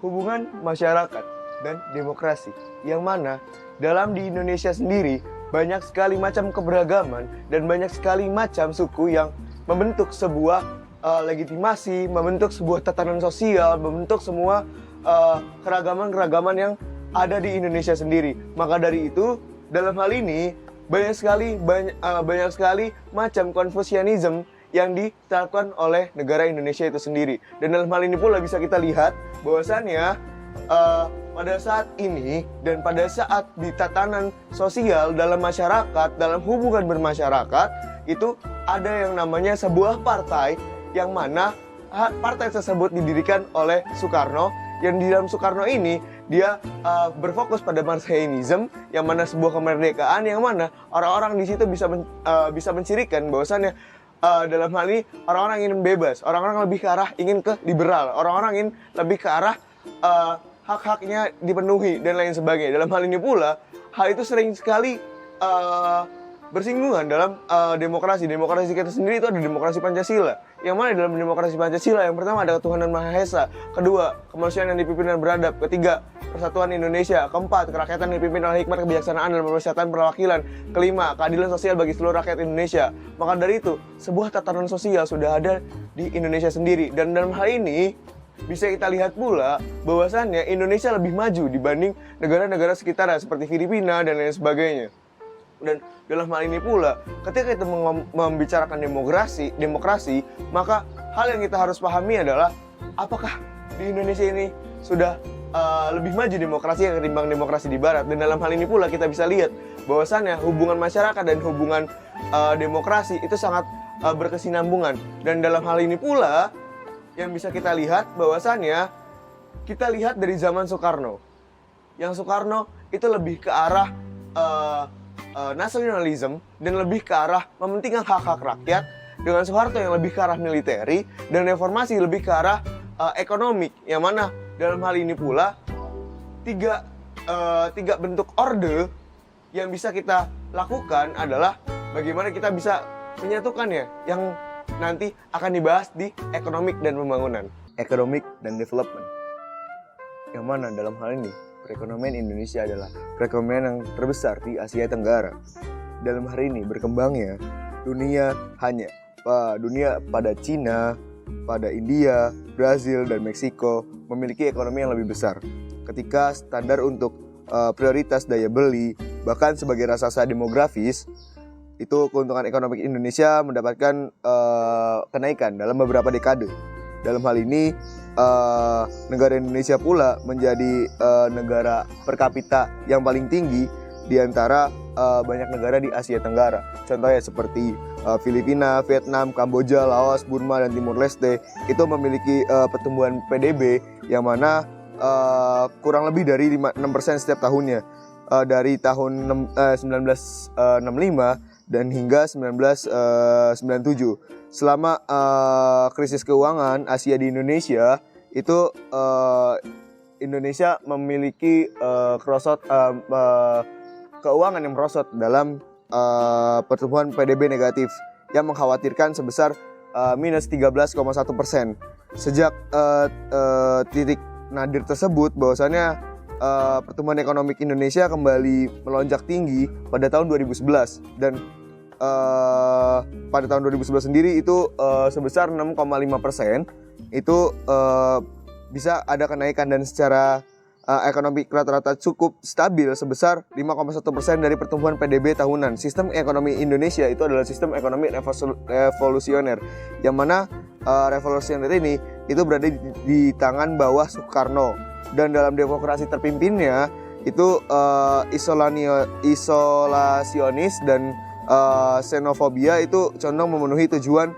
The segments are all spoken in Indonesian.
hubungan masyarakat dan demokrasi, yang mana di Indonesia sendiri banyak sekali macam keberagaman dan banyak sekali macam suku yang membentuk sebuah legitimasi, membentuk sebuah tatanan sosial, membentuk semua keragaman-keragaman yang ada di Indonesia sendiri. Maka dari itu, dalam hal ini banyak sekali macam Konfusianisme yang diterapkan oleh negara Indonesia itu sendiri. Dan dalam hal ini pula bisa kita lihat bahwasannya pada saat ini dan pada saat di tatanan sosial dalam masyarakat, dalam hubungan bermasyarakat, itu ada yang namanya sebuah partai yang mana partai tersebut didirikan oleh Soekarno, yang di dalam Soekarno ini dia berfokus pada Marxisme, yang mana sebuah kemerdekaan yang mana orang-orang di situ bisa mencirikan bahwasannya dalam hal ini orang-orang ingin bebas, orang-orang lebih ke arah ingin ke liberal, orang-orang ingin lebih ke arah hak-haknya dipenuhi dan lain sebagainya. Dalam hal ini pula, hal itu sering sekali bersinggungan dalam demokrasi. Demokrasi kita sendiri itu ada demokrasi Pancasila. Yang mana dalam demokrasi Pancasila, yang pertama ada ketuhanan Maha Esa, kedua kemanusiaan yang dipimpin dan beradab, ketiga persatuan Indonesia, keempat kerakyatan yang dipimpin oleh hikmat kebijaksanaan dan pemerhatian perwakilan, kelima keadilan sosial bagi seluruh rakyat Indonesia. Maka dari itu, sebuah tatanan sosial sudah ada di Indonesia sendiri. Dan dalam hal ini bisa kita lihat pula bahwasannya Indonesia lebih maju dibanding negara-negara sekitarnya seperti Filipina dan lain sebagainya. Dan dalam hal ini pula, ketika kita membicarakan demokrasi, maka hal yang kita harus pahami adalah apakah di Indonesia ini sudah lebih maju demokrasi ketimbang demokrasi di Barat. Dan dalam hal ini pula kita bisa lihat bahwasannya hubungan masyarakat dan hubungan demokrasi itu sangat berkesinambungan. Dan dalam hal ini pula yang bisa kita lihat bahwasannya kita lihat dari zaman Soekarno. Yang Soekarno itu lebih ke arah nasionalisme dan lebih ke arah mementingkan hak-hak rakyat, dengan Soeharto yang lebih ke arah militeri, dan reformasi lebih ke arah ekonomi, yang mana dalam hal ini pula tiga bentuk orde yang bisa kita lakukan adalah bagaimana kita bisa menyatukannya, yang nanti akan dibahas di economic dan pembangunan, economic dan development, yang mana dalam hal ini perekonomian Indonesia adalah perekonomian yang terbesar di Asia Tenggara. Dalam hari ini berkembangnya dunia pada Cina, pada India, Brazil, dan Meksiko memiliki ekonomi yang lebih besar. Ketika standar untuk prioritas daya beli, bahkan sebagai raksasa demografis, itu keuntungan ekonomi Indonesia mendapatkan kenaikan dalam beberapa dekade. Dalam hal ini, negara Indonesia pula menjadi negara per kapita yang paling tinggi di antara banyak negara di Asia Tenggara. Contohnya seperti Filipina, Vietnam, Kamboja, Laos, Burma, dan Timur Leste itu memiliki pertumbuhan PDB yang mana kurang lebih dari 6% setiap tahunnya, dari tahun 1965 dan hingga 1997. Selama krisis keuangan Asia di Indonesia, itu Indonesia memiliki keuangan yang merosot dalam pertumbuhan PDB negatif yang mengkhawatirkan sebesar minus 13,1%. Sejak titik nadir tersebut, bahwasannya pertumbuhan ekonomi Indonesia kembali melonjak tinggi pada tahun 2011, dan pada tahun 2011 sendiri itu sebesar 6,5%. Itu bisa ada kenaikan, dan secara ekonomi rata-rata cukup stabil sebesar 5,1% dari pertumbuhan PDB tahunan. Sistem ekonomi Indonesia itu adalah sistem ekonomi revolusioner, yang mana revolusioner ini itu berada di tangan bawah Soekarno, dan dalam demokrasi terpimpinnya itu isolasionis dan xenofobia itu condong memenuhi tujuan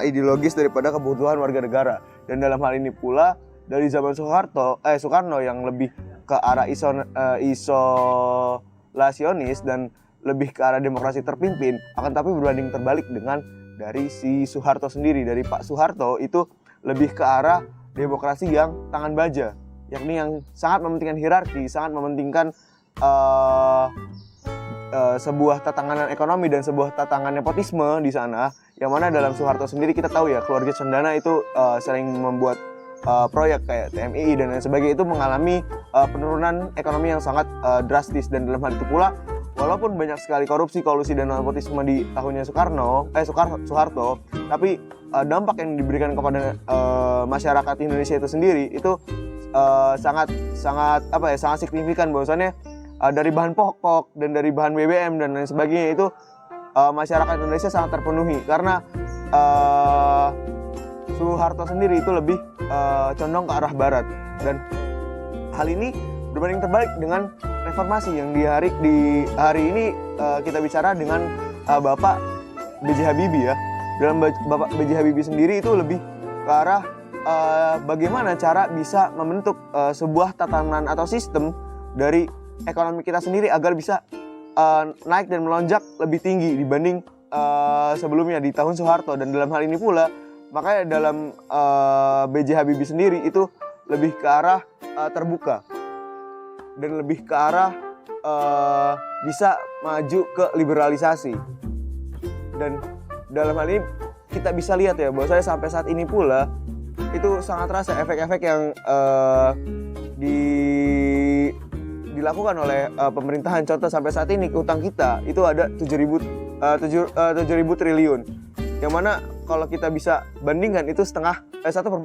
ideologis daripada kebutuhan warga negara. Dan dalam hal ini pula dari zaman Soekarno yang lebih ke arah isolasionis dan lebih ke arah demokrasi terpimpin, akan tapi berbanding terbalik dengan dari si Soeharto sendiri. Dari Pak Soeharto itu lebih ke arah demokrasi yang tangan baja, yakni yang sangat mementingkan hierarki, sangat mementingkan sebuah tatanan ekonomi dan sebuah tatanan nepotisme di sana, yang mana dalam Soeharto sendiri kita tahu ya, keluarga cendana itu sering membuat proyek kayak TMII dan lain sebagainya itu mengalami penurunan ekonomi yang sangat drastis. Dan dalam hal itu pula, walaupun banyak sekali korupsi, kolusi dan nepotisme di tahunnya Soeharto, tapi dampak yang diberikan kepada masyarakat Indonesia itu sendiri itu sangat signifikan. Bahwasannya dari bahan pokok dan dari bahan BBM dan lain sebagainya itu masyarakat Indonesia sangat terpenuhi karena Soeharto sendiri itu lebih condong ke arah barat. Dan hal ini berbanding terbalik dengan reformasi yang di hari ini kita bicara dengan Bapak B.J. Habibie ya. Dalam Bapak B.J. Habibie sendiri itu lebih ke arah bagaimana cara bisa membentuk sebuah tatanan atau sistem dari ekonomi kita sendiri agar bisa naik dan melonjak lebih tinggi dibanding sebelumnya di tahun Soeharto. Dan dalam hal ini pula, makanya dalam B.J. Habibie sendiri itu lebih ke arah terbuka dan lebih ke arah bisa maju ke liberalisasi. Dan dalam hal ini kita bisa lihat ya bahwa saya sampai saat ini pula itu sangat terasa efek-efek yang dilakukan oleh pemerintahan. Contoh sampai saat ini utang kita itu ada 7.000 triliun, yang mana kalau kita bisa bandingkan itu 1/4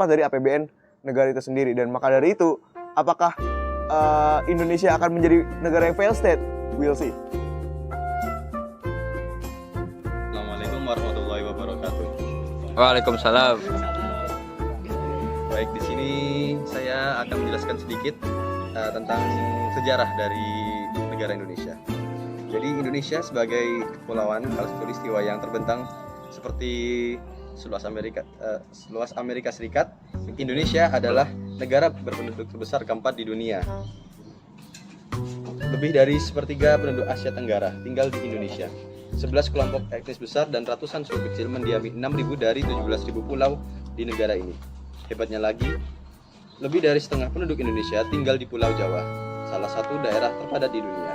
dari APBN negara itu sendiri. Dan maka dari itu, apakah Indonesia akan menjadi negara yang failed state? We'll see. Assalamualaikum warahmatullahi wabarakatuh. Waalaikumsalam. Baik, di sini saya akan menjelaskan sedikit tentang sejarah dari negara Indonesia. Jadi Indonesia sebagai kepulauan khatulistiwa yang terbentang seperti seluas Amerika Serikat, Indonesia adalah negara berpenduduk terbesar keempat di dunia. Lebih dari sepertiga penduduk Asia Tenggara tinggal di Indonesia. 11 kelompok etnis besar dan ratusan suku kecil mendiami 6.000 dari 17.000 pulau di negara ini. Hebatnya lagi, lebih dari setengah penduduk Indonesia tinggal di Pulau Jawa, salah satu daerah terpadat di dunia.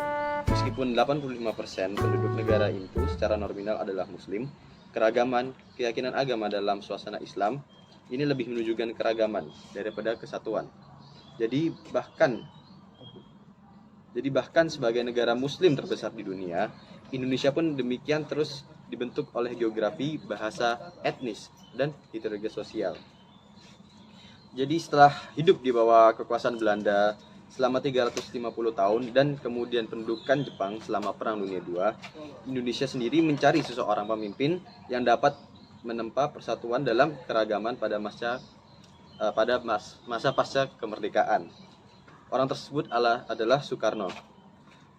Meskipun 85% penduduk negara itu secara nominal adalah Muslim, keragaman keyakinan agama dalam suasana Islam ini lebih menunjukkan keragaman daripada kesatuan. Jadi bahkan sebagai negara Muslim terbesar di dunia, Indonesia pun demikian terus dibentuk oleh geografi, bahasa, etnis, dan heterogenitas sosial. Jadi setelah hidup di bawah kekuasaan Belanda selama 350 tahun dan kemudian pendudukan Jepang selama Perang Dunia II, Indonesia sendiri mencari seseorang pemimpin yang dapat menempa persatuan dalam keragaman pada masa pasca kemerdekaan. Orang tersebut adalah Soekarno.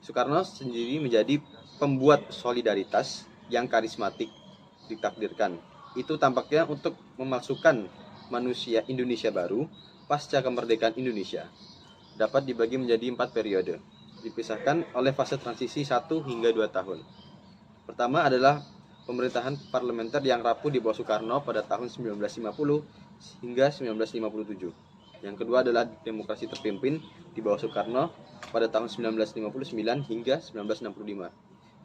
Soekarno sendiri menjadi pembuat solidaritas yang karismatik ditakdirkan. Itu tampaknya untuk memasukkan manusia Indonesia baru pasca kemerdekaan Indonesia. Dapat dibagi menjadi 4 periode, dipisahkan oleh fase transisi 1 hingga 2 tahun. Pertama adalah pemerintahan parlementer yang rapuh di bawah Soekarno pada tahun 1950 hingga 1957. Yang kedua adalah demokrasi terpimpin di bawah Soekarno pada tahun 1959 hingga 1965.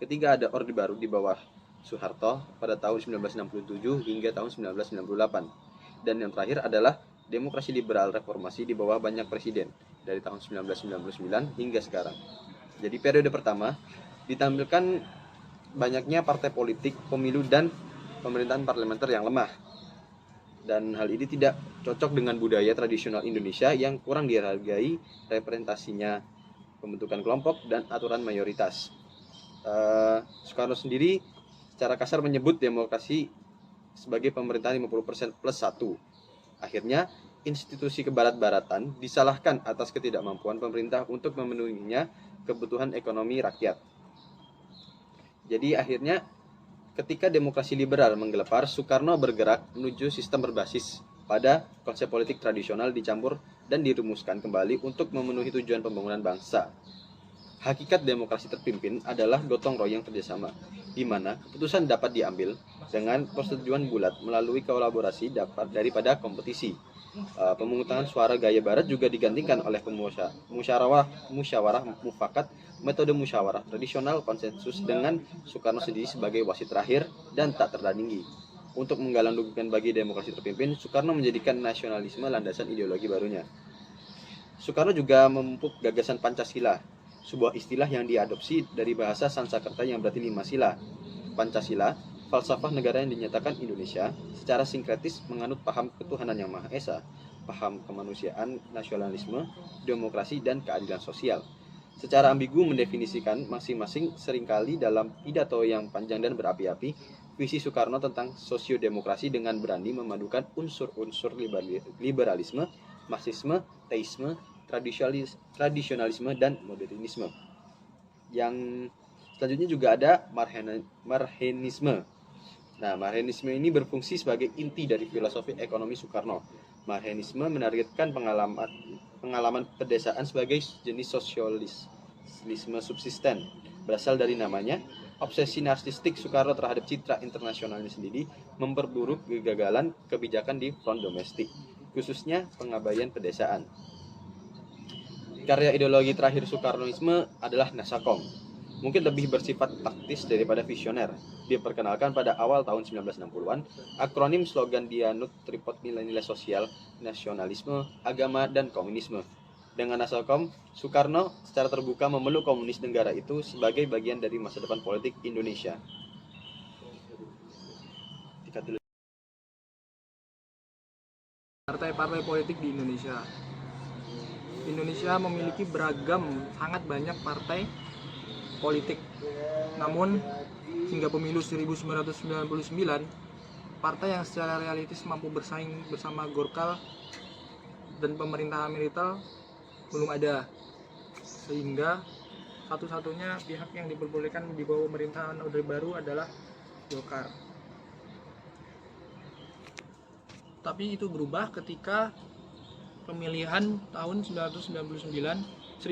Ketiga ada Orde Baru di bawah Soeharto pada tahun 1967 hingga tahun 1998. Dan yang terakhir adalah demokrasi liberal reformasi di bawah banyak presiden dari tahun 1999 hingga sekarang. Jadi periode pertama ditampilkan banyaknya partai politik, pemilu, dan pemerintahan parlementer yang lemah. Dan hal ini tidak cocok dengan budaya tradisional Indonesia yang kurang dihargai representasinya, pembentukan kelompok, dan aturan mayoritas. Soekarno sendiri secara kasar menyebut demokrasi sebagai pemerintahan 50% plus 1. Akhirnya institusi kebarat-baratan disalahkan atas ketidakmampuan pemerintah untuk memenuhinya kebutuhan ekonomi rakyat. Jadi akhirnya ketika demokrasi liberal menggelepar, Soekarno bergerak menuju sistem berbasis pada konsep politik tradisional dicampur dan dirumuskan kembali untuk memenuhi tujuan pembangunan bangsa. Hakikat demokrasi terpimpin adalah gotong royong kerjasama, di mana keputusan dapat diambil dengan persetujuan bulat melalui kolaborasi daripada kompetisi. Pemungutan suara gaya barat juga digantikan oleh musyawarah mufakat, metode musyawarah tradisional konsensus dengan Soekarno sendiri sebagai wasit terakhir dan tak tertandingi. Untuk menggalang dukungan bagi demokrasi terpimpin, Soekarno menjadikan nasionalisme landasan ideologi barunya. Soekarno juga memupuk gagasan Pancasila, sebuah istilah yang diadopsi dari bahasa Sanskerta yang berarti 5 sila. Pancasila, falsafah negara yang dinyatakan Indonesia, secara sinkretis menganut paham ketuhanan yang Maha Esa, paham kemanusiaan, nasionalisme, demokrasi, dan keadilan sosial. Secara ambigu mendefinisikan masing-masing, seringkali dalam pidato yang panjang dan berapi-api, visi Soekarno tentang sosiodemokrasi dengan berani memadukan unsur-unsur liberalisme, marxisme, teisme, tradisionalisme, dan modernisme. Yang selanjutnya juga ada Marxisme. Nah, Marxisme ini berfungsi sebagai inti dari filosofi ekonomi Soekarno. Marxisme menargetkan pengalaman pedesaan sebagai jenis sosialisme subsisten. Berasal dari namanya, obsesi narsistik Soekarno terhadap citra internasionalnya sendiri memperburuk kegagalan kebijakan di front domestik, khususnya pengabaian pedesaan. Karya ideologi terakhir Soekarnoisme adalah Nasakom, mungkin lebih bersifat taktis daripada visioner. Diperkenalkan pada awal tahun 1960-an, akronim slogan dianut tripod nilai-nilai sosial, nasionalisme, agama, dan komunisme. Dengan Nasakom, Soekarno secara terbuka memeluk komunis negara itu sebagai bagian dari masa depan politik Indonesia. Partai-partai politik di Indonesia. Indonesia memiliki sangat banyak partai politik. Namun, hingga pemilu 1999, partai yang secara realistis mampu bersaing bersama Golkar dan pemerintahan militer belum ada, sehingga satu-satunya pihak yang diperbolehkan di bawah pemerintahan Orde Baru adalah Golkar. Tapi itu berubah ketika pemilihan tahun 1999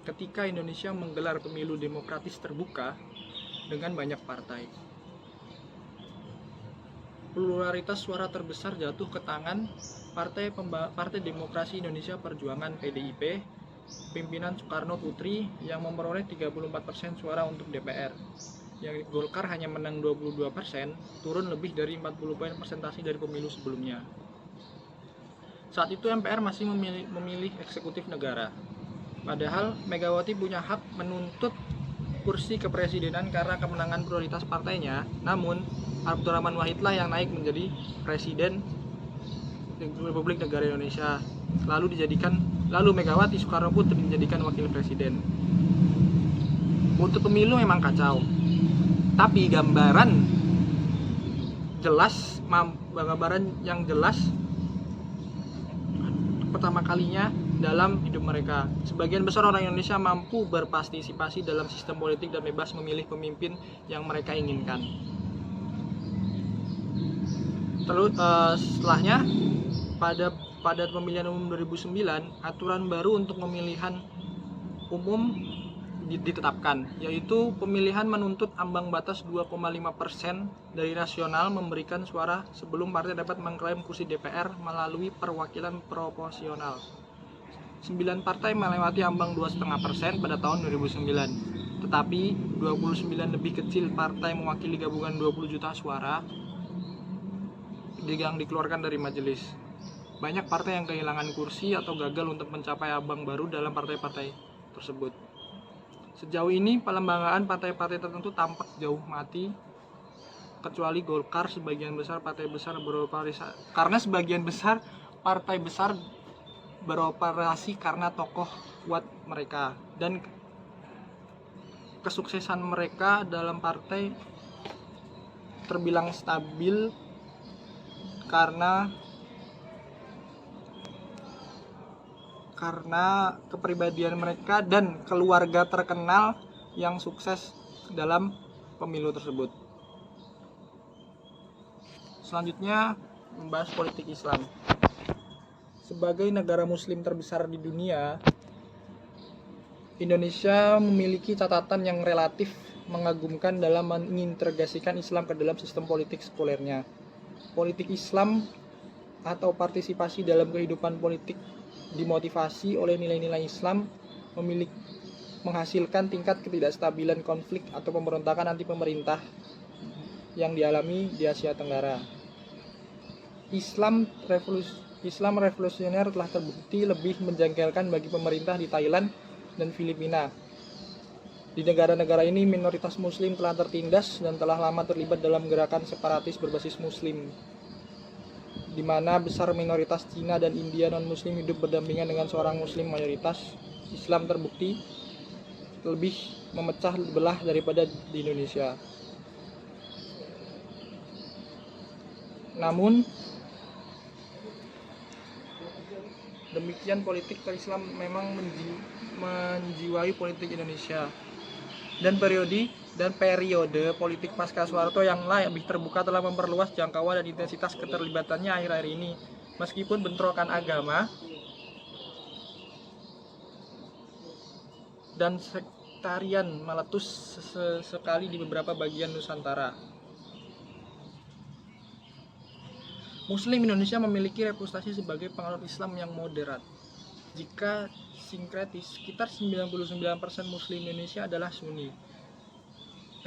ketika Indonesia menggelar pemilu demokratis terbuka dengan banyak partai. Pluralitas suara terbesar jatuh ke tangan Partai Demokrasi Indonesia Perjuangan (PDIP), pimpinan Soekarno Putri yang memperoleh 34% suara untuk DPR. Yang Golkar hanya menang 22%, turun lebih dari 40 poin persentase dari pemilu sebelumnya. Saat itu MPR masih memilih eksekutif negara. Padahal Megawati punya hak menuntut kursi kepresidenan karena kemenangan prioritas partainya. Namun Abdurrahman Wahidlah yang naik menjadi presiden Republik Negara Indonesia. Lalu Megawati Soekarno Putri dijadikan wakil presiden. Untuk pemilu memang kacau. Tapi gambaran yang jelas pertama kalinya dalam hidup mereka. Sebagian besar orang Indonesia mampu berpartisipasi dalam sistem politik dan bebas memilih pemimpin yang mereka inginkan. Terus setelahnya pada pemilihan umum 2009, aturan baru untuk pemilihan umum ditetapkan, yaitu pemilihan menuntut ambang batas 2,5% dari nasional memberikan suara sebelum partai dapat mengklaim kursi DPR melalui perwakilan proporsional. 9 partai melewati ambang 2,5% pada tahun 2009, tetapi 29 lebih kecil partai mewakili gabungan 20 juta suara yang dikeluarkan dari majelis. Banyak partai yang kehilangan kursi atau gagal untuk mencapai ambang baru dalam partai-partai tersebut. Sejauh ini pelembagaan partai-partai tertentu tampak jauh mati, kecuali Golkar. Sebagian besar partai besar beroperasi karena tokoh kuat mereka, dan kesuksesan mereka dalam partai terbilang stabil karena kepribadian mereka dan keluarga terkenal yang sukses dalam pemilu tersebut. Selanjutnya, membahas politik Islam. Sebagai negara muslim terbesar di dunia, Indonesia memiliki catatan yang relatif mengagumkan dalam mengintegrasikan Islam ke dalam sistem politik sekulernya. Politik Islam atau partisipasi dalam kehidupan politik dimotivasi oleh nilai-nilai Islam, menghasilkan tingkat ketidakstabilan konflik atau pemberontakan anti pemerintah yang dialami di Asia Tenggara. Islam revolusioner telah terbukti lebih menjengkelkan bagi pemerintah di Thailand dan Filipina. Di negara-negara ini minoritas muslim telah tertindas dan telah lama terlibat dalam gerakan separatis berbasis muslim, di mana besar minoritas Cina dan India non-muslim hidup berdampingan dengan seorang muslim mayoritas. Islam terbukti lebih memecah belah daripada di Indonesia. Namun demikian, politik Islam memang menjiwai politik Indonesia. Dan periode politik pasca Soeharto yang lebih terbuka telah memperluas jangkauan dan intensitas keterlibatannya akhir-akhir ini. Meskipun bentrokan agama dan sektarian meletus sekali di beberapa bagian Nusantara. Muslim Indonesia memiliki reputasi sebagai penganut Islam yang moderat. Jika sinkretis, sekitar 99% Muslim Indonesia adalah Sunni.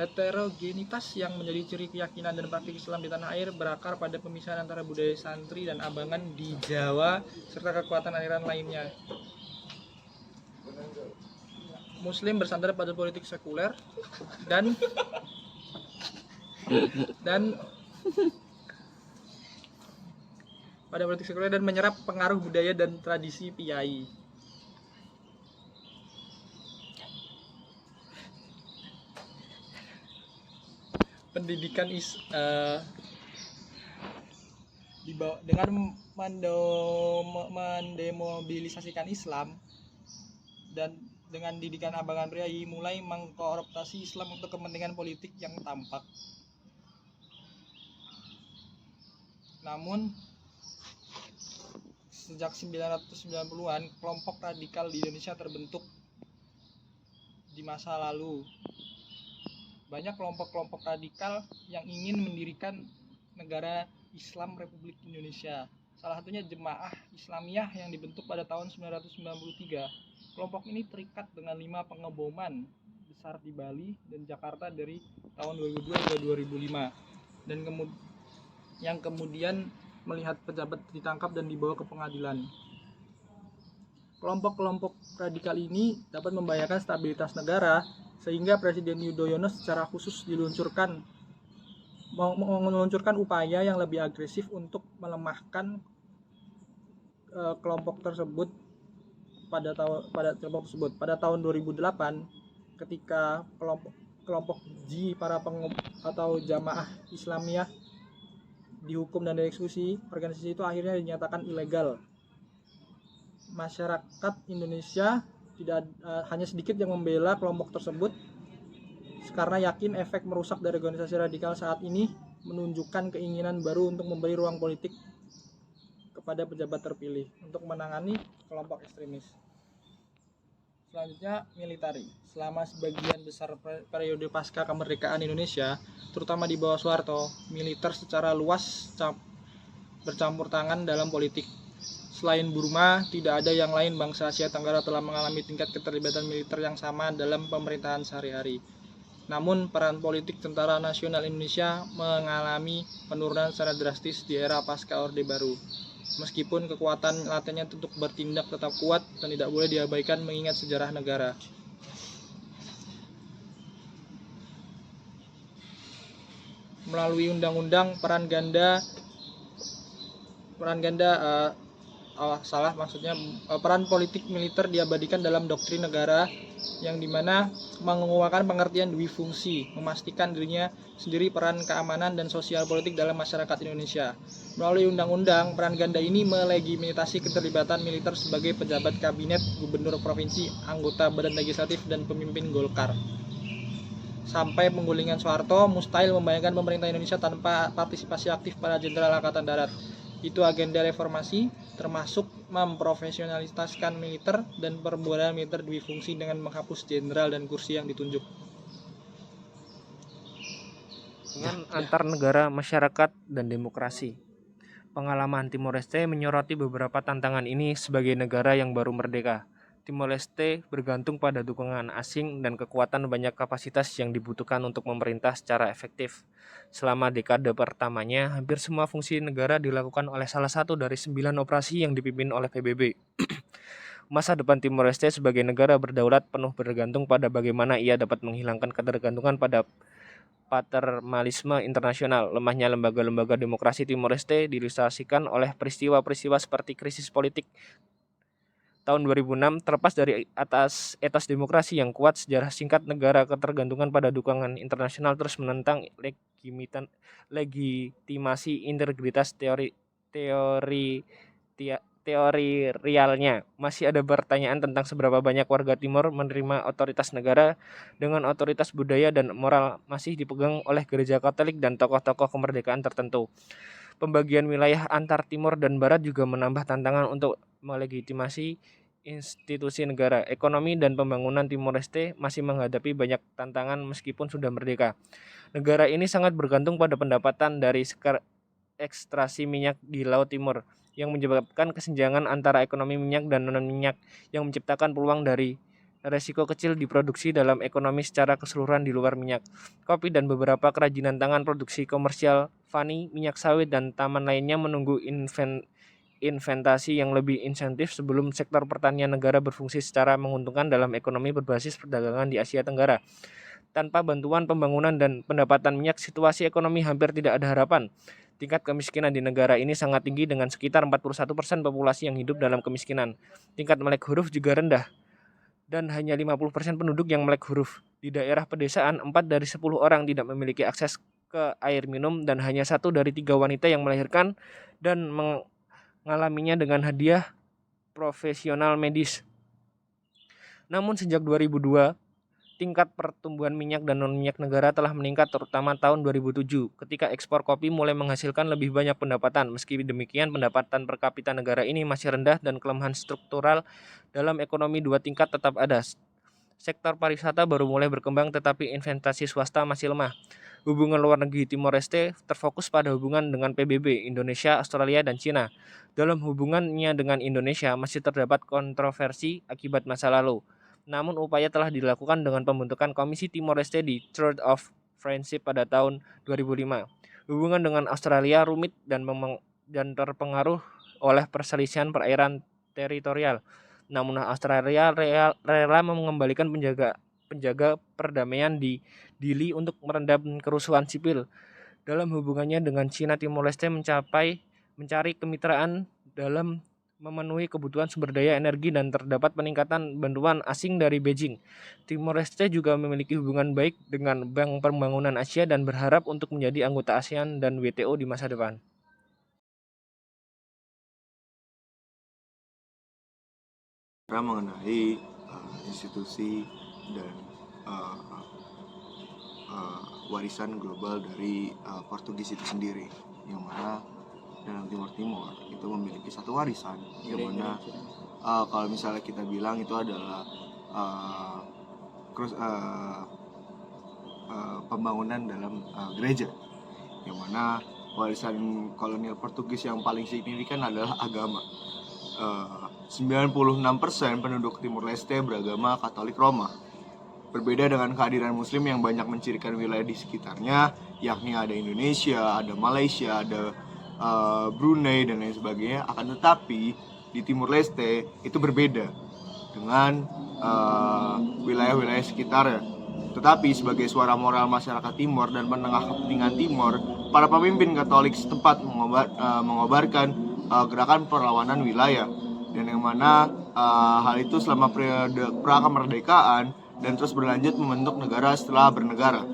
Heterogenitas yang menjadi ciri keyakinan dan praktik Islam di tanah air berakar pada pemisahan antara budaya santri dan abangan di Jawa serta kekuatan aliran lainnya. Muslim bersandar pada politik sekuler dan menyerap pengaruh budaya dan tradisi Piyai. Pendidikan dengan mendemobilisasikan Islam dan dengan didikan abangan Piyai mulai mengkooptasi Islam untuk kepentingan politik yang tampak. Namun sejak 1990-an, kelompok radikal di Indonesia terbentuk di masa lalu. Banyak kelompok-kelompok radikal yang ingin mendirikan negara Islam Republik Indonesia. Salah satunya Jemaah Islamiyah yang dibentuk pada tahun 1993. Kelompok ini terikat dengan 5 pengeboman besar di Bali dan Jakarta dari tahun 2002 hingga 2005 dan yang kemudian melihat pejabat ditangkap dan dibawa ke pengadilan. Kelompok-kelompok radikal ini dapat membahayakan stabilitas negara, sehingga Presiden Yudhoyono secara khusus meluncurkan upaya yang lebih agresif untuk melemahkan kelompok tersebut pada tahun 2008 ketika kelompok Jamaah Islamiyah dihukum dan dieksekusi. Organisasi itu akhirnya dinyatakan ilegal. Masyarakat Indonesia hanya sedikit yang membela kelompok tersebut karena yakin efek merusak dari organisasi radikal saat ini menunjukkan keinginan baru untuk memberi ruang politik kepada pejabat terpilih untuk menangani kelompok ekstremis. Selanjutnya, militari. Selama sebagian besar periode pasca kemerdekaan Indonesia, terutama di bawah Soeharto, militer secara luas bercampur tangan dalam politik. Selain Burma, tidak ada yang lain bangsa Asia Tenggara telah mengalami tingkat keterlibatan militer yang sama dalam pemerintahan sehari-hari. Namun, peran politik Tentara Nasional Indonesia mengalami penurunan secara drastis di era pasca Orde Baru. Meskipun kekuatan latennya untuk bertindak tetap kuat dan tidak boleh diabaikan mengingat sejarah negara. Melalui undang-undang peran politik militer diabadikan dalam doktrin negara yang dimana menguatkan pengertian dwi fungsi, memastikan dirinya sendiri peran keamanan dan sosial politik dalam masyarakat Indonesia. Melalui undang-undang, peran ganda ini melegitimasi keterlibatan militer sebagai pejabat kabinet, gubernur provinsi, anggota badan legislatif, dan pemimpin Golkar. Sampai penggulingan Soeharto, mustahil membayangkan pemerintah Indonesia tanpa partisipasi aktif para jenderal Angkatan Darat. Itu agenda reformasi, termasuk memprofesionalistaskan militer dan perbuatan militer dwi fungsi dengan menghapus jenderal dan kursi yang ditunjuk. Dengan antar negara, masyarakat, dan demokrasi. Pengalaman Timor Leste menyoroti beberapa tantangan ini sebagai negara yang baru merdeka. Timor Leste bergantung pada dukungan asing dan kekuatan banyak kapasitas yang dibutuhkan untuk memerintah secara efektif. Selama dekade pertamanya, hampir semua fungsi negara dilakukan oleh salah satu dari 9 operasi yang dipimpin oleh PBB. Masa depan Timor Leste sebagai negara berdaulat penuh bergantung pada bagaimana ia dapat menghilangkan ketergantungan pada paternalisme internasional. Lemahnya lembaga-lembaga demokrasi Timor Leste diilustrasikan oleh peristiwa-peristiwa seperti krisis politik tahun 2006. Terlepas dari atas etos demokrasi yang kuat, sejarah singkat negara ketergantungan pada dukungan internasional terus menentang legitimasi integritas teori realnya. Masih ada pertanyaan tentang seberapa banyak warga Timor menerima otoritas negara dengan otoritas budaya dan moral masih dipegang oleh gereja Katolik dan tokoh-tokoh kemerdekaan tertentu. Pembagian wilayah antar Timor dan Barat juga menambah tantangan untuk melegitimasi institusi negara. Ekonomi dan pembangunan Timor Leste masih menghadapi banyak tantangan meskipun sudah merdeka. Negara ini sangat bergantung pada pendapatan dari ekstraksi minyak di Laut Timur, yang menyebabkan kesenjangan antara ekonomi minyak dan non-minyak, yang menciptakan peluang dari resiko kecil diproduksi dalam ekonomi secara keseluruhan di luar minyak. Kopi dan beberapa kerajinan tangan produksi komersial, vanili, minyak sawit, dan taman lainnya menunggu investasi yang lebih insentif sebelum sektor pertanian negara berfungsi secara menguntungkan dalam ekonomi berbasis perdagangan di Asia Tenggara. Tanpa bantuan pembangunan dan pendapatan minyak, situasi ekonomi hampir tidak ada harapan. Tingkat kemiskinan di negara ini sangat tinggi dengan sekitar 41% populasi yang hidup dalam kemiskinan. Tingkat melek huruf juga rendah dan hanya 50% penduduk yang melek huruf. Di daerah pedesaan, 4 dari 10 orang tidak memiliki akses ke air minum dan hanya 1 dari 3 wanita yang melahirkan dan mengalaminya dengan hadiah profesional medis. Namun sejak 2002, tingkat pertumbuhan minyak dan non-minyak negara telah meningkat, terutama tahun 2007 ketika ekspor kopi mulai menghasilkan lebih banyak pendapatan. Meski demikian, pendapatan per kapita negara ini masih rendah dan kelemahan struktural dalam ekonomi 2 tingkat tetap ada. Sektor pariwisata baru mulai berkembang tetapi investasi swasta masih lemah. Hubungan luar negeri Timor Leste terfokus pada hubungan dengan PBB, Indonesia, Australia, dan Cina. Dalam hubungannya dengan Indonesia masih terdapat kontroversi akibat masa lalu. Namun upaya telah dilakukan dengan pembentukan Komisi Timor Leste di Treaty of Friendship pada tahun 2005. Hubungan dengan Australia rumit dan terpengaruh oleh perselisihan perairan teritorial. Namun Australia rela mengembalikan penjaga perdamaian di Dili untuk meredam kerusuhan sipil. Dalam hubungannya dengan Cina, Timor Leste mencari kemitraan dalam memenuhi kebutuhan sumber daya energi dan terdapat peningkatan bantuan asing dari Beijing. Timor Leste juga memiliki hubungan baik dengan Bank Pembangunan Asia dan berharap untuk menjadi anggota ASEAN dan WTO di masa depan. Mengenai institusi dan warisan global dari Portugis itu sendiri, yang mana dalam Timor itu memiliki satu warisan yang mana kalau misalnya kita bilang itu adalah pembangunan dalam gereja, yang mana warisan kolonial Portugis yang paling signifikan adalah agama. 96% penduduk Timor Leste beragama Katolik Roma. Berbeda dengan kehadiran Muslim yang banyak mencirikan wilayah di sekitarnya, yakni ada Indonesia, ada Malaysia, ada Brunei dan lain sebagainya. Akan tetapi di Timor Leste itu berbeda dengan wilayah-wilayah sekitarnya. Tetapi sebagai suara moral masyarakat Timor dan penengah kepentingan Timor, para pemimpin Katolik setempat mengobarkan gerakan perlawanan wilayah, dan yang mana hal itu selama periode prakemerdekaan dan terus berlanjut membentuk negara setelah bernegara.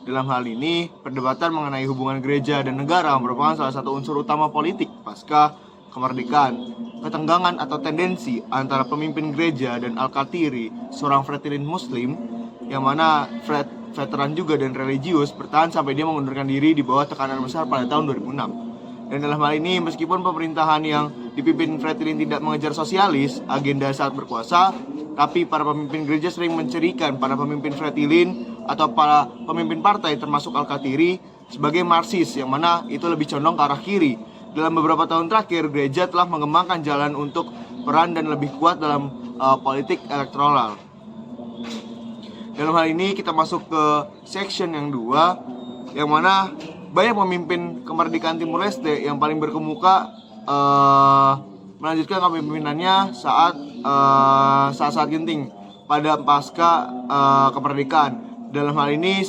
Dalam hal ini, perdebatan mengenai hubungan gereja dan negara merupakan salah satu unsur utama politik pasca kemerdekaan. Ketenggangan atau tendensi antara pemimpin gereja dan Al-Qatiri, seorang veteran Muslim, yang mana veteran juga dan religius, bertahan sampai dia mengundurkan diri di bawah tekanan besar pada tahun 2006. Dan dalam hal ini, meskipun pemerintahan yang dipimpin Fretilin tidak mengejar sosialis, agenda saat berkuasa, tapi para pemimpin gereja sering mencirikan para pemimpin Fretilin atau para pemimpin partai termasuk Al-Qatiri sebagai Marxis, yang mana itu lebih condong ke arah kiri. Dalam beberapa tahun terakhir, gereja telah mengembangkan jalan untuk peran dan lebih kuat dalam politik elektoral. Dalam hal ini kita masuk ke section yang 2, yang mana banyak pemimpin kemerdekaan Timur Leste yang paling berkemuka melanjutkan kepemimpinannya saat genting pada pasca kemerdekaan. Dalam hal ini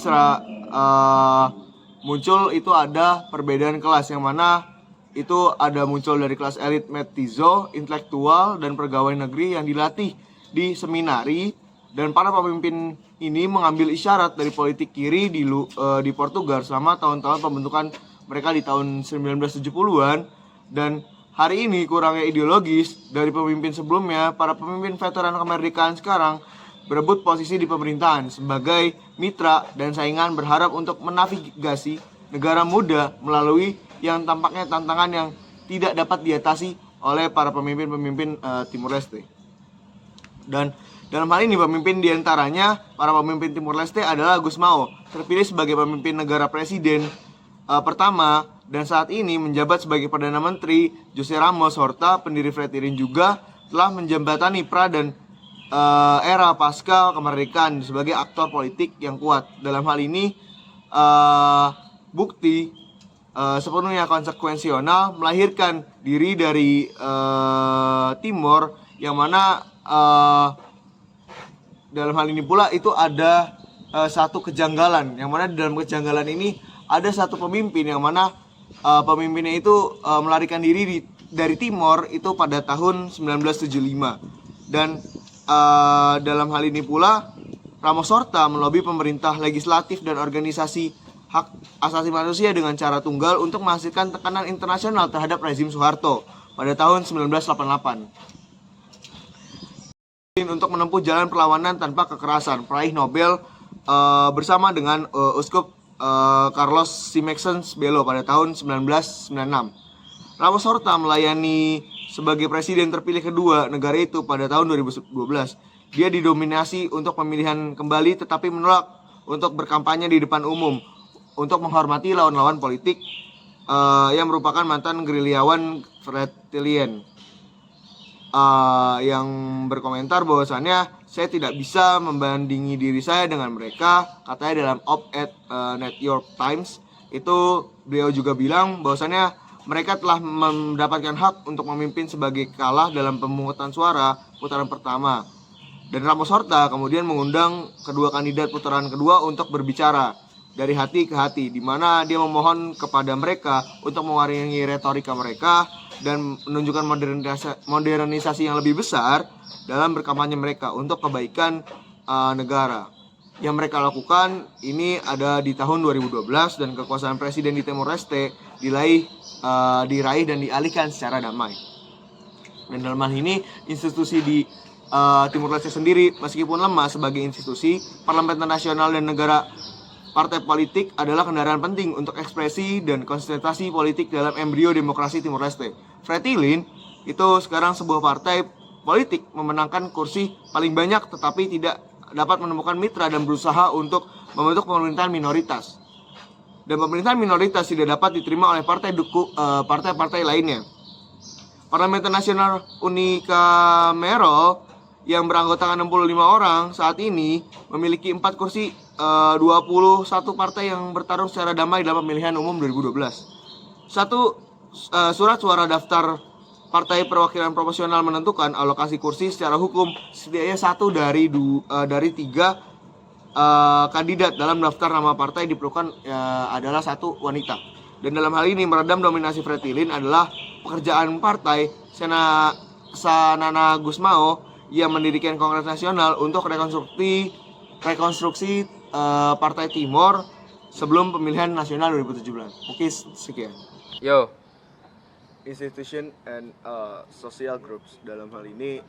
muncul itu ada perbedaan kelas, yang mana itu ada muncul dari kelas elit mestizo, intelektual, dan pegawai negeri yang dilatih di seminari. Dan para pemimpin ini mengambil isyarat dari politik kiri di Portugal selama tahun-tahun pembentukan mereka di tahun 1970-an. Dan hari ini kurangnya ideologis dari pemimpin sebelumnya, para pemimpin veteran kemerdekaan sekarang berebut posisi di pemerintahan sebagai mitra dan saingan, berharap untuk menavigasi negara muda melalui yang tampaknya tantangan yang tidak dapat diatasi oleh para pemimpin-pemimpin Timur Leste. Dan dalam hal ini pemimpin diantaranya para pemimpin Timur Leste adalah Gus Mau, terpilih sebagai pemimpin negara presiden pertama dan saat ini menjabat sebagai Perdana Menteri. José Ramos Horta, pendiri Fretilin, juga telah menjembatani pra dan era pasca kemerdekaan sebagai aktor politik yang kuat. Dalam hal ini bukti sepenuhnya konsekuensional melahirkan diri dari Timor, yang mana dalam hal ini pula itu ada satu kejanggalan, yang mana di dalam kejanggalan ini ada satu pemimpin yang mana pemimpinnya itu melarikan diri dari Timor itu pada tahun 1975. Dan dalam hal ini pula Ramos Horta melobi pemerintah, legislatif, dan organisasi hak asasi manusia dengan cara tunggal untuk menghasilkan tekanan internasional terhadap rezim Soeharto pada tahun 1988. Untuk menempuh jalan perlawanan tanpa kekerasan, peraih Nobel bersama dengan Uskup Carlos Simex Belo pada tahun 1996. Ramos Horta melayani sebagai presiden terpilih kedua negara itu pada tahun 2012. Dia didominasi untuk pemilihan kembali, tetapi menolak untuk berkampanye di depan umum untuk menghormati lawan-lawan politik yang merupakan mantan gerilyawan Fretilin. Yang berkomentar bahwasannya saya tidak bisa membandingi diri saya dengan mereka, katanya dalam op-ed New York Times. Itu beliau juga bilang bahwasannya mereka telah mendapatkan hak untuk memimpin sebagai kalah dalam pemungutan suara putaran pertama. Dan Ramos Horta kemudian mengundang kedua kandidat putaran kedua untuk berbicara dari hati ke hati, di mana dia memohon kepada mereka untuk mewaringi retorika mereka dan menunjukkan modernisasi yang lebih besar dalam berkampanye mereka untuk kebaikan negara. Yang mereka lakukan ini ada di tahun 2012, dan kekuasaan presiden di Timor Leste diraih dan dialihkan secara damai. Dan dalam hal ini institusi di Timor Leste sendiri, meskipun lemah sebagai institusi, Parlemen Nasional dan negara partai politik adalah kendaraan penting untuk ekspresi dan konsentrasi politik dalam embrio demokrasi Timor Leste. Fretilin itu sekarang sebuah partai politik memenangkan kursi paling banyak, tetapi tidak dapat menemukan mitra dan berusaha untuk membentuk pemerintahan minoritas. Dan pemerintahan minoritas tidak dapat diterima oleh partai-partai lainnya. Parlemen Nasional Unicameral yang beranggotakan 65 orang saat ini memiliki 4 kursi 21 partai yang bertarung secara damai dalam pemilihan umum 2012. Surat suara daftar Partai Perwakilan Proporsional menentukan alokasi kursi secara hukum setidaknya 1 dari 3 kandidat dalam daftar nama partai diperlukan adalah 1 wanita. Dan dalam hal ini meredam dominasi Fretilin adalah pekerjaan partai Sanana Gusmao yang mendirikan Kongres Nasional untuk rekonstruksi Partai Timor sebelum pemilihan nasional 2017. Oke, sekian. Yo, Institution and social groups. Dalam hal ini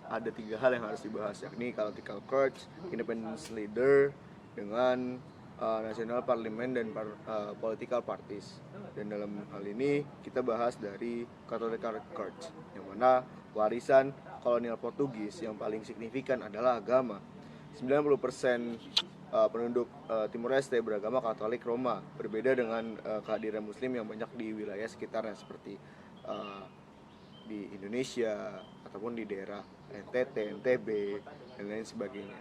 ada 3 hal yang harus dibahas, yakni Political Court, Independence Leader, dengan National Parliament dan Political Parties. Dan dalam hal ini kita bahas dari Political Court, yang mana warisan kolonial Portugis yang paling signifikan adalah agama. 90% penduduk Timor Leste beragama Katolik Roma, berbeda dengan kehadiran Muslim yang banyak di wilayah sekitarnya seperti di Indonesia ataupun di daerah NTT, NTB, dan lain sebagainya.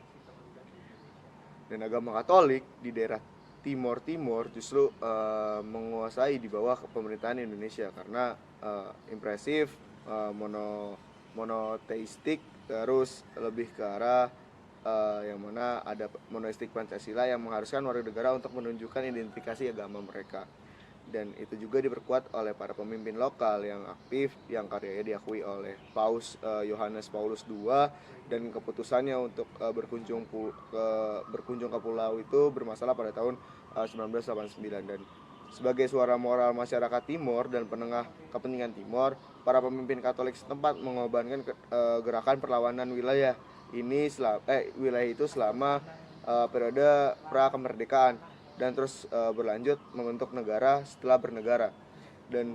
Dan agama Katolik di daerah Timur justru menguasai di bawah pemerintahan Indonesia karena impresif, monoteistik, terus lebih ke arah yang mana ada monoteistik Pancasila yang mengharuskan warga negara untuk menunjukkan identifikasi agama mereka. Dan itu juga diperkuat oleh para pemimpin lokal yang aktif, yang karyanya diakui oleh Paus Yohanes Paulus II, dan keputusannya untuk berkunjung ke pulau itu bermasalah pada tahun 1989. Dan sebagai suara moral masyarakat Timor dan penengah kepentingan Timor, para pemimpin Katolik setempat mengorbankan gerakan perlawanan wilayah itu selama periode pra kemerdekaan, dan terus berlanjut membentuk negara setelah bernegara. Dan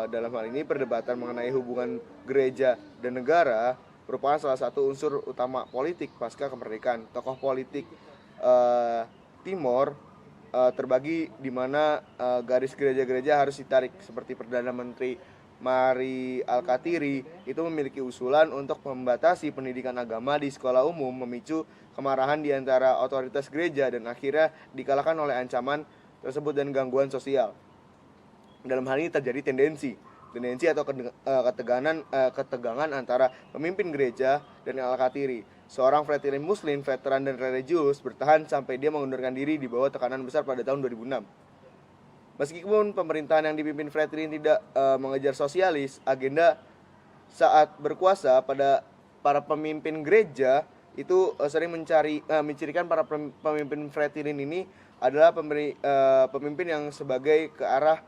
dalam hal ini perdebatan mengenai hubungan gereja dan negara merupakan salah satu unsur utama politik pasca kemerdekaan. Tokoh politik Timor terbagi di mana garis gereja-gereja harus ditarik, seperti Perdana Menteri Mari Alkatiri itu memiliki usulan untuk membatasi pendidikan agama di sekolah umum, memicu kemarahan di antara otoritas gereja dan akhirnya dikalahkan oleh ancaman tersebut dan gangguan sosial. Dalam hal ini terjadi tendensi atau ketegangan antara pemimpin gereja dan Al-Katiri. Seorang veteran muslim, veteran dan religius, bertahan sampai dia mengundurkan diri di bawah tekanan besar pada tahun 2006. Meskipun pemerintahan yang dipimpin Fredrin tidak mengejar sosialis, agenda saat berkuasa pada para pemimpin gereja itu sering mencirikan para pemimpin Fredrin ini adalah pemimpin yang sebagai ke arah